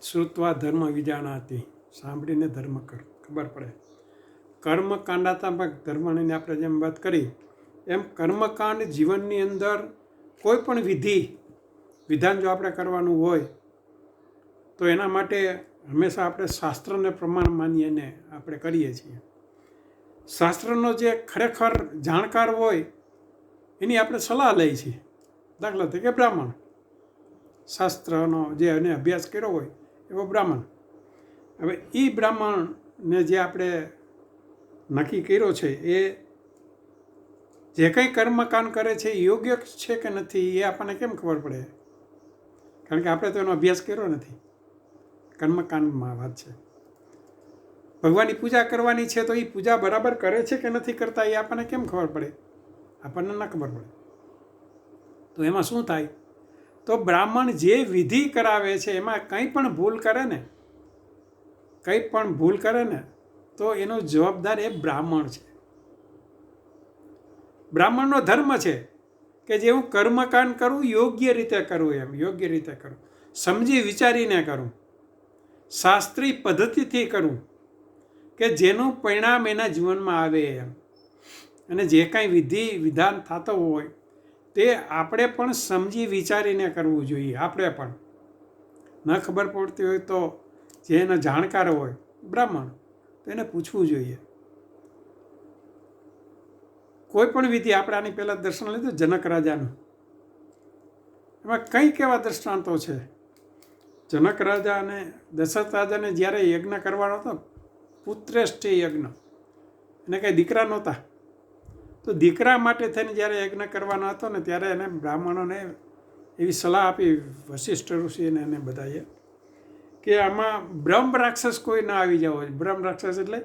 શ્રુત્વા ધર્મ વિજાનાતિ, સાંભળીને ધર્મ કર, ખબર પડે. કર્મકાંડાત્મક ધર્મની આપણે જેમ વાત કરી એમ કર્મકાંડ જીવનની અંદર કોઈ પણ વિધાન જો આપણે કરવાનું હોય તો એના માટે હંમેશા આપણે શાસ્ત્રને પ્રમાણ માનીને આપણે કરીએ છીએ. શાસ્ત્રનો જે ખરેખર જાણકાર હોય એની આપણે સલાહ લઈએ છીએ. દાખલા તરીકે બ્રાહ્મણ, શાસ્ત્રનો જે એને અભ્યાસ કર્યો હોય એવો બ્રાહ્મણ. હવે એ બ્રાહ્મણને જે આપણે નક્કી કર્યો છે એ જે કંઈ કર્મકાંડ કરે છે એ યોગ્ય છે કે નથી એ આપણને કેમ ખબર પડે? કારણ કે આપણે તો એનો અભ્યાસ કર્યો નથી. કર્મકાંડમાં વાત છે. ભગવાનની પૂજા કરવાની છે તો એ પૂજા બરાબર કરે છે કે નથી કરતા એ આપણને કેમ ખબર પડે? આપણને ના ખબર પડે. તો એમાં શું થાય? તો બ્રાહ્મણ જે વિધિ કરાવે છે એમાં કંઈ પણ ભૂલ કરે ને તો એનો જવાબદાર એ બ્રાહ્મણ છે. બ્રાહ્મણનો ધર્મ છે કે જે હું કર્મકાંડ કરું યોગ્ય રીતે કરું, યોગ્ય રીતે કરું, સમજી વિચારીને કરું, શાસ્ત્રીય પદ્ધતિથી કરું કે જેનું પરિણામ એના જીવનમાં આવે એમ. અને જે કાંઈ વિધાન થતો હોય તે આપણે પણ સમજી વિચારીને કરવું જોઈએ. આપણે પણ ન ખબર પડતી હોય તો જે એના જાણકાર હોય બ્રાહ્મણ તો એને પૂછવું જોઈએ. કોઈ પણ વિધિ, આપણે આની પહેલાં દર્શન લીધું જનક રાજાનું, એમાં કંઈક એવા દ્રષ્ટાંતો છે. જનક રાજા અને દશરથ રાજાને જ્યારે યજ્ઞ કરવાનો હતો, પુત્રેષ્ઠી યજ્ઞ, એને કંઈ દીકરા નહોતા, તો દીકરા માટે થઈને જ્યારે યજ્ઞ કરવાનો હતો ને ત્યારે એને બ્રાહ્મણોને એવી સલાહ આપી, વશિષ્ઠ ઋષિને એને બધાએ, કે આમાં બ્રહ્મ રાક્ષસ કોઈ ના આવી જાવ. બ્રહ્મ રાક્ષસ એટલે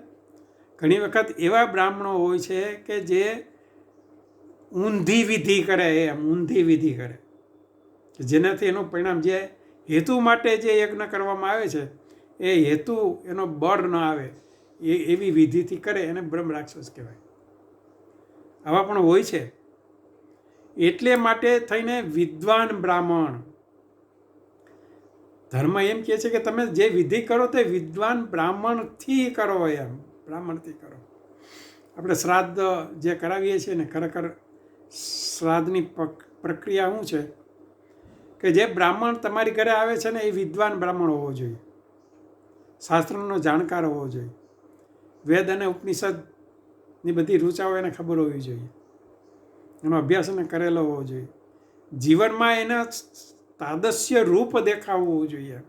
ઘણી વખત એવા બ્રાહ્મણો હોય છે કે જે ઊંધી વિધિ કરે, ઊંધી વિધિ કરે જેનાથી એનું પરિણામ, જે હેતુ માટે જે યજ્ઞ કરવામાં આવે છે એ હેતુ એનો બળ ન આવે એવી વિધિથી કરે, એને બ્રહ્મ રાક્ષસ કહેવાય. આવા પણ હોય છે. એટલે માટે થઈને વિદ્વાન બ્રાહ્મણ, ધર્મ એમ કહે છે કે તમે જે વિધિ કરો તે વિદ્વાન બ્રાહ્મણથી કરો, એમ બ્રાહ્મણથી કરો. આપણે શ્રાદ્ધ જે કરાવીએ છીએ ને, ખરેખર શ્રાદ્ધની પ્રક્રિયા શું છે કે જે બ્રાહ્મણ તમારી ઘરે આવે છે ને એ વિદ્વાન બ્રાહ્મણ હોવો જોઈએ, શાસ્ત્રનો જાણકાર હોવો જોઈએ, વેદ અને ઉપનિષદની બધી રૂચાઓ એને ખબર હોવી જોઈએ, એનો અભ્યાસ એને કરેલો હોવો જોઈએ, જીવનમાં એના તાદસ્ય રૂપ દેખાવવું જોઈએ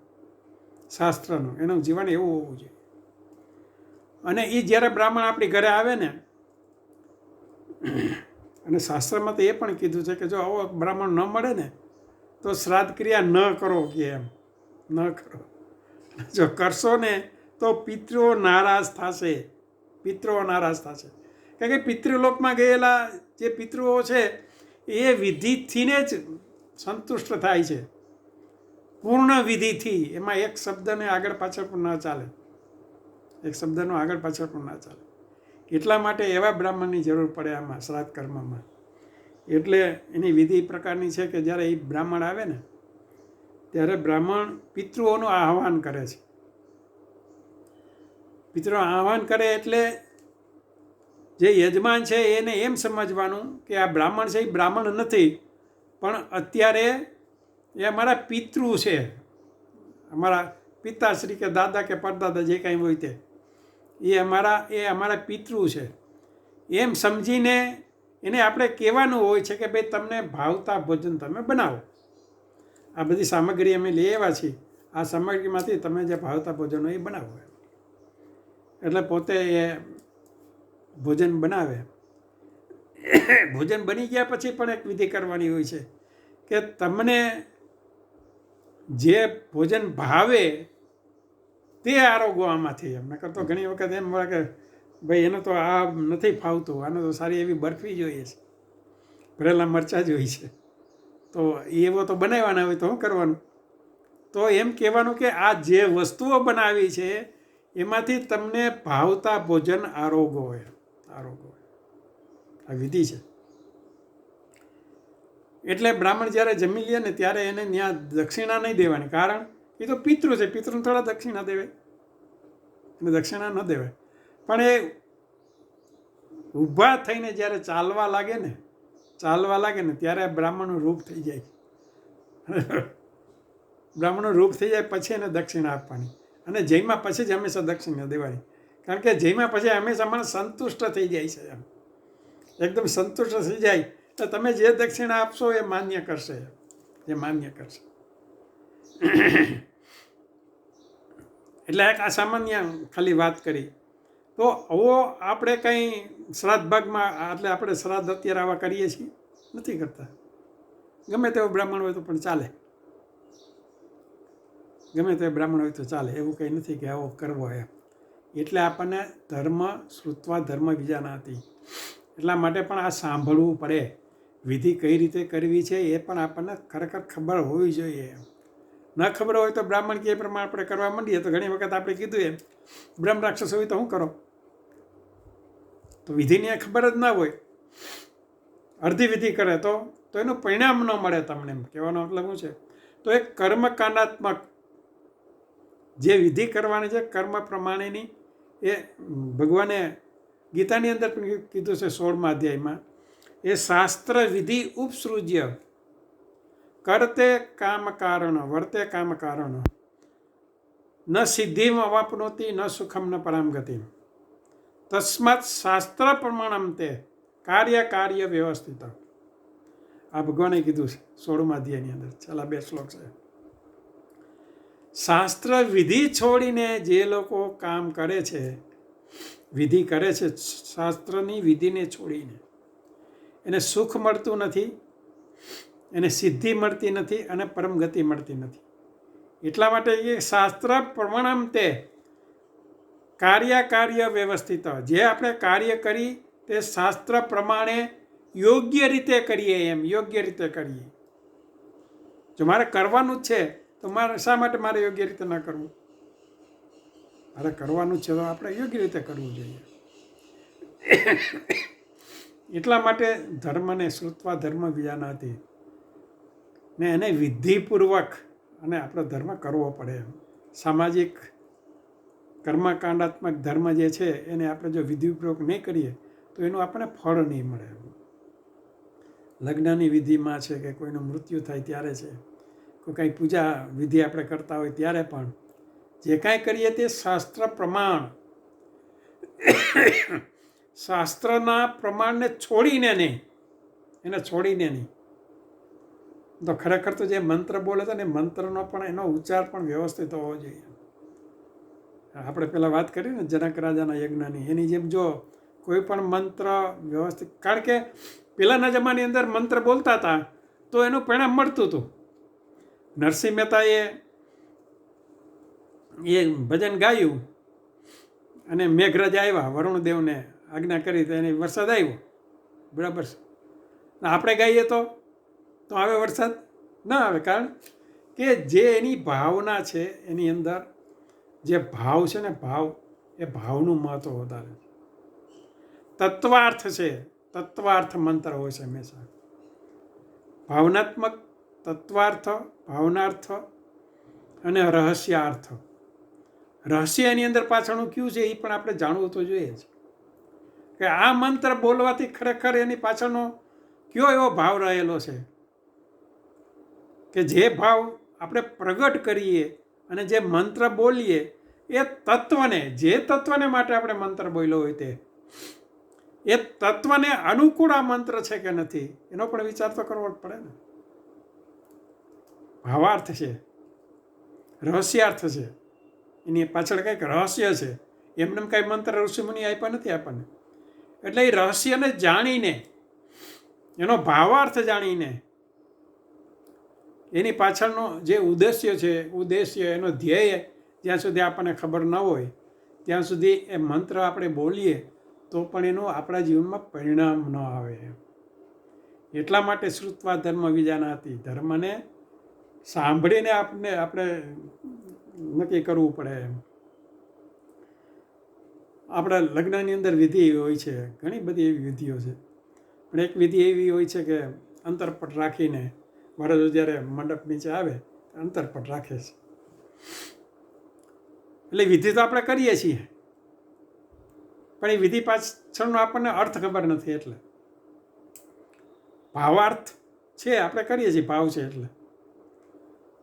શાસ્ત્રનું, એનું જીવન એવું હોવું જોઈએ. અને એ જ્યારે બ્રાહ્મણ આપણી ઘરે આવે ને, અને શાસ્ત્રમાં તો એ પણ કીધું છે કે જો આવો બ્રાહ્મણ ન મળે ને તો શ્રાદ્ધ ક્રિયા ન કરો, કે એમ ન કરો. જો કરશો ને તો પિતૃઓ નારાજ થશે, કારણ કે પિતૃલોકમાં ગયેલા જે પિતૃઓ છે એ વિધિથીને જ સંતુષ્ટ થાય છે, પૂર્ણ વિધિથી. એમાં એક શબ્દને આગળ પાછળ પણ ન ચાલે, એટલા માટે એવા બ્રાહ્મણની જરૂર પડે આમાં શ્રાદ્ધ કર્મમાં. એટલે એની વિધિ પ્રકારની છે કે જ્યારે એ બ્રાહ્મણ આવે ને ત્યારે બ્રાહ્મણ પિતૃઓનું આહ્વાન કરે છે. પિતૃ આહ્વાન કરે એટલે જે યજમાન છે એને એમ સમજવાનું કે આ બ્રાહ્મણ છે એ બ્રાહ્મણ નથી, પણ અત્યારે એ અમારા પિતૃ છે, અમારા પિતાશ્રી કે દાદા કે પરદાદા જે કાંઈ હોય તે એ અમારા પિતૃ છે એમ સમજીને એને આપણે કહેવાનું હોય છે કે ભાઈ તમને ભાવતા ભોજન તમે બનાવો. આ બધી સામગ્રી અમે લઈ આવ્યા છીએ, આ સામગ્રીમાંથી તમે જે ભાવતા ભોજન હોય એ બનાવો. એટલે પોતે એ ભોજન બનાવે. ભોજન બની ગયા પછી પણ એક વિધિ કરવાની હોય છે કે તમને જે ભોજન ભાવે તે આરોગો આમાંથી. એમ નકર તો ઘણી વખત એમ કે ભાઈ એનો તો આ નથી ફાવતું, આનો તો સારી એવી બરફી જોઈએ છે, ભરેલા મરચાં જોઈએ છે, તો એવો તો બનાવવાના હોય તો શું કરવાનું? તો એમ કહેવાનું કે આ જે વસ્તુઓ બનાવી છે એમાંથી તમને ભાવતા ભોજન આરોગો. આ વિધિ છે. એટલે બ્રાહ્મણ જ્યારે જમી લે ને ત્યારે એને ત્યાં દક્ષિણા નહીં દેવાની, કારણ એ તો પિતૃ છે, પિતૃને થોડા દક્ષિણા દેવાય, એને દક્ષિણા ન દેવાય. પણ એ ઊભા થઈને જ્યારે ચાલવા લાગે ને ત્યારે બ્રાહ્મણનું રૂપ થઈ જાય. બ્રાહ્મણનું રૂપ થઈ જાય પછી એને દક્ષિણા આપવાની, અને જયમાં પછી જ હંમેશા દક્ષિણા દેવાની. કારણ કે જયમાં પછી હંમેશા મને સંતુષ્ટ થઈ જાય છે, એમ એકદમ સંતુષ્ટ થઈ જાય તો તમે જે દક્ષિણા આપશો એ માન્ય કરશે, એ માન્ય કરશે. એટલે એક આ સામાન્ય ખાલી વાત કરી. તો આવો આપણે કંઈ શ્રાદ્ધ ભાગમાં, એટલે આપણે શ્રાદ્ધ અત્યારે આવા કરીએ છીએ? નથી કરતા. ગમે તેવો બ્રાહ્મણ હોય તો પણ ચાલે, ગમે તે બ્રાહ્મણ હોય તો ચાલે, એવું કંઈ નથી કે આવો કરવો એમ. એટલે આપણને ધર્મ શ્રુત્વા ધર્મ વિજાનાતિ, એટલા માટે પણ આ સાંભળવું પડે. વિધિ કઈ રીતે કરવી છે એ પણ આપણને ખરેખર ખબર હોવી જોઈએ. ન ખબર હોય તો બ્રાહ્મણ કે પ્રમાણે આપણે કરવા માંડીએ તો ઘણી વખત આપણે કીધું એમ બ્રહ્મ રાક્ષસ હોય તો શું કરો? તો વિધિની ખબર જ ના હોય, અડધી વિધિ કરે તો એનું પરિણામ ન મળે તમને. એમ કહેવાનો મતલબ શું છે? તો એક કર્મકાંડાત્મક જે વિધિ કરવાની છે કર્મ પ્રમાણેની, એ ભગવાને ગીતાની અંદર પણ કીધું છે 16મા અધ્યાયમાં, એ શાસ્ત્ર વિધિ ઉપસૃજ્ય કરતે કામ કારણ વર્તે કામ કારણ ન સિદ્ધિમ અવાપનોતિ ન સુખમ ન પરામ ગતિ તસ્માત શાસ્ત્ર પ્રમાણમ તે કાર્ય વ્યવસ્થિત. આ ભગવાને કીધું છે 16મા અધ્યાયની અંદર, છેલ્લા 2 શ્લોક છે. શાસ્ત્ર વિધિ છોડીને જે લોકો કામ કરે છે, વિધિ કરે છે, શાસ્ત્રની વિધિને છોડીને એને સુખ મળતું નથી, એને સિદ્ધિ મળતી નથી અને પરમ ગતિ મળતી નથી. એટલા માટે એ શાસ્ત્ર પ્રમાણમ તે કાર્ય વ્યવસ્થિત, જે આપણે કાર્ય કરી તે શાસ્ત્ર પ્રમાણે યોગ્ય રીતે કરીએ, એમ યોગ્ય રીતે કરીએ. જો મારે કરવાનું જ છે તો મારે શા માટે મારે યોગ્ય રીતે ન કરવું? મારે કરવાનું જ છે તો આપણે યોગ્ય રીતે કરવું જોઈએ. એટલા માટે ધર્મને શ્રુત્વા ધર્મ વિજાનાતિ, ને એને વિધિપૂર્વક અને આપણો ધર્મ કરવો પડે. સામાજિક કર્મકાંડાત્મક ધર્મ જે છે એને આપણે જો વિધિપૂર્વક નહીં કરીએ તો એનું આપણને ફળ નહીં મળે. લગ્નની વિધિમાં છે કે કોઈનું મૃત્યુ થાય ત્યારે છે, કોઈ કાંઈ પૂજા વિધિ આપણે કરતા હોય ત્યારે પણ જે કાંઈ કરીએ તે શાસ્ત્ર પ્રમાણ, શાસ્ત્રના પ્રમાણને છોડીને નહીં, એને છોડીને નહીં. તો ખરેખર તો જે મંત્ર બોલે છે ને મંત્રનો પણ એનો ઉચ્ચાર પણ વ્યવસ્થિત હોવો જોઈએ. આપણે પહેલાં વાત કરી ને જનક રાજાના યજ્ઞની, એની જેમ જો કોઈ પણ મંત્ર વ્યવસ્થિત, કારણ કે પહેલાંના જમાનાની અંદર મંત્ર બોલતા હતા તો એનું પરિણામ મળતું હતું. નરસિંહ મહેતાએ એ ભજન ગાયું અને મેઘરાજ આવ્યા, વરુણદેવને આજ્ઞા કરી તો એને વરસાદ આવ્યો, બરાબર. આપણે ગાઈએ તો આવે વરસાદ? ના આવે. કારણ કે જે એની ભાવના છે, એની અંદર જે ભાવ છે ને ભાવ, એ ભાવનું મહત્વ વધારે છે. તત્વાર્થ છે, તત્વાર્થ મંત્ર હોય છે હંમેશા. ભાવનાત્મક, તત્વાર્થ, ભાવનાર્થ અને રહસ્યાર્થ. રહસ્ય એની અંદર પાછળનું કયું છે એ પણ આપણે જાણવું તો જોઈએ જ, કે આ મંત્ર બોલવાથી ખરેખર એની પાછળનો કયો એવો ભાવ રહેલો છે, કે જે ભાવ આપણે પ્રગટ કરીએ અને જે મંત્ર બોલીએ એ તત્વને, જે તત્વને માટે આપણે મંત્ર બોલ્યો હોય તે એ તત્વને અનુકૂળ આ મંત્ર છે કે નથી એનો પણ વિચાર તો કરવો જ પડે ને. ભાવાર્થ છે, રહસ્યાર્થ છે, એની પાછળ કંઈક રહસ્ય છે. એમને કાંઈ મંત્ર ઋષિમુનિ આપ્યા નથી આપણને. એટલે એ રહસ્યને જાણીને, એનો ભાવાર્થ જાણીને, એની પાછળનો જે ઉદ્દેશ્ય એનો ધ્યેય જ્યાં સુધી આપણને ખબર ન હોય ત્યાં સુધી એ મંત્ર આપણે બોલીએ તો પણ એનું આપણા જીવનમાં પરિણામ ન આવે. એટલા માટે શ્રુત્વા ધર્મ વિજાનાતિ, ધર્મને સાંભળીને આપણે નક્કી કરવું પડે. આપણા લગ્નની અંદર વિધિ હોય છે, ઘણી બધી એવી વિધિઓ છે, પણ એક વિધિ એવી હોય છે કે અંતરપટ રાખીને વરરાજો જ્યારે મંડપ નીચે આવે અંતરપટ રાખે છે. એટલે વિધિ તો આપણે કરીએ છીએ, પણ એ વિધિ પાછળનો આપણને અર્થ ખબર નથી. એટલે ભાવાર્થ છે, આપણે કરીએ છીએ, ભાવ છે એટલે,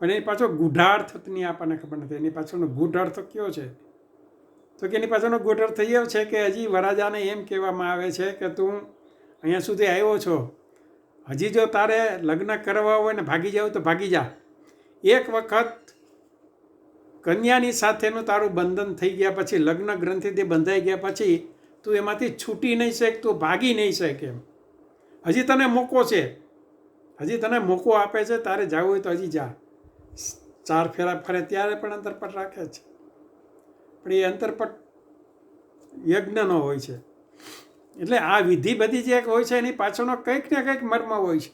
પણ એની પાછળ ગૂઢાર્થની આપણને ખબર નથી. એની પાછળનો ગૂઢ અર્થ કયો છે? તો કે એની પાછળનો ગૂઢ અર્થ એવો છે કે હજી વરરાજાને એમ કહેવામાં આવે છે કે તું અહીંયા સુધી આવ્યો છો, હજી જો તારે લગ્ન કરવા હોય ને ભાગી જાવ તો ભાગી જા. એક વખત કન્યાની સાથેનું તારું બંધન થઈ ગયા પછી, લગ્ન ગ્રંથિથી બંધાઈ ગયા પછી તું એમાંથી છૂટી નહીં શક, તું ભાગી નહીં શક. એમ હજી તને મોકો છે, હજી તને મોકો આપે છે, તારે જવું હોય તો હજી જા. 4 ફેરા ફરે ત્યારે પણ અંતરપટ રાખે છે, પણ એ અંતરપટ યજ્ઞનો હોય છે. એટલે આ વિધિ બધી જે હોય છે એની પાછળનો કંઈક ને કંઈક મર્મ હોય છે,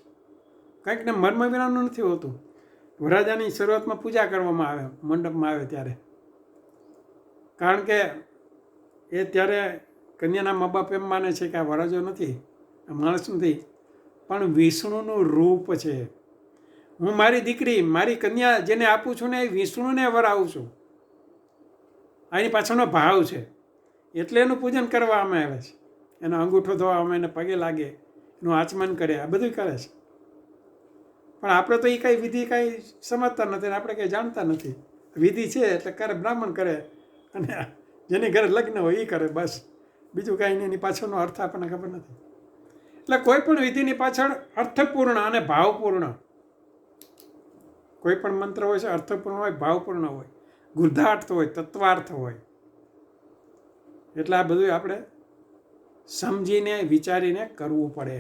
કંઈક ને મર્મ વિનાનું નથી હોતું. વરરાજાની શરૂઆતમાં પૂજા કરવામાં આવે, મંડપમાં આવે ત્યારે, કારણ કે એ ત્યારે કન્યાના મા બાપ એમ માને છે કે આ વરરાજો નથી, આ માણસ નથી, પણ વિષ્ણુનું રૂપ છે. હું મારી દીકરી, મારી કન્યા જેને આપું છું ને એ વિષ્ણુને વરાવું છું. આની પાછળનો ભાવ છે, એટલે એનું પૂજન કરવામાં આવે છે. એનો અંગૂઠો ધોવામાં, એને પગે લાગે, એનું આચમન કરે, આ બધું કરે છે. પણ આપણે તો એ કાંઈ વિધિ કાંઈ સમજતા નથી, આપણે કંઈ જાણતા નથી. વિધિ છે એટલે કરે, બ્રાહ્મણ કરે, અને જેની ઘરે લગ્ન હોય એ કરે, બસ. બીજું કાંઈ નહીં, એની પાછળનો અર્થ આપણને ખબર નથી. એટલે કોઈ પણ વિધિની પાછળ અર્થપૂર્ણ અને ભાવપૂર્ણ, કોઈ પણ મંત્ર હોય છે અર્થપૂર્ણ હોય, ભાવપૂર્ણ હોય, ગૂઢાર્થ હોય, તત્વાર્થ હોય. એટલે આ બધું આપણે સમજીને વિચારીને કરવું પડે.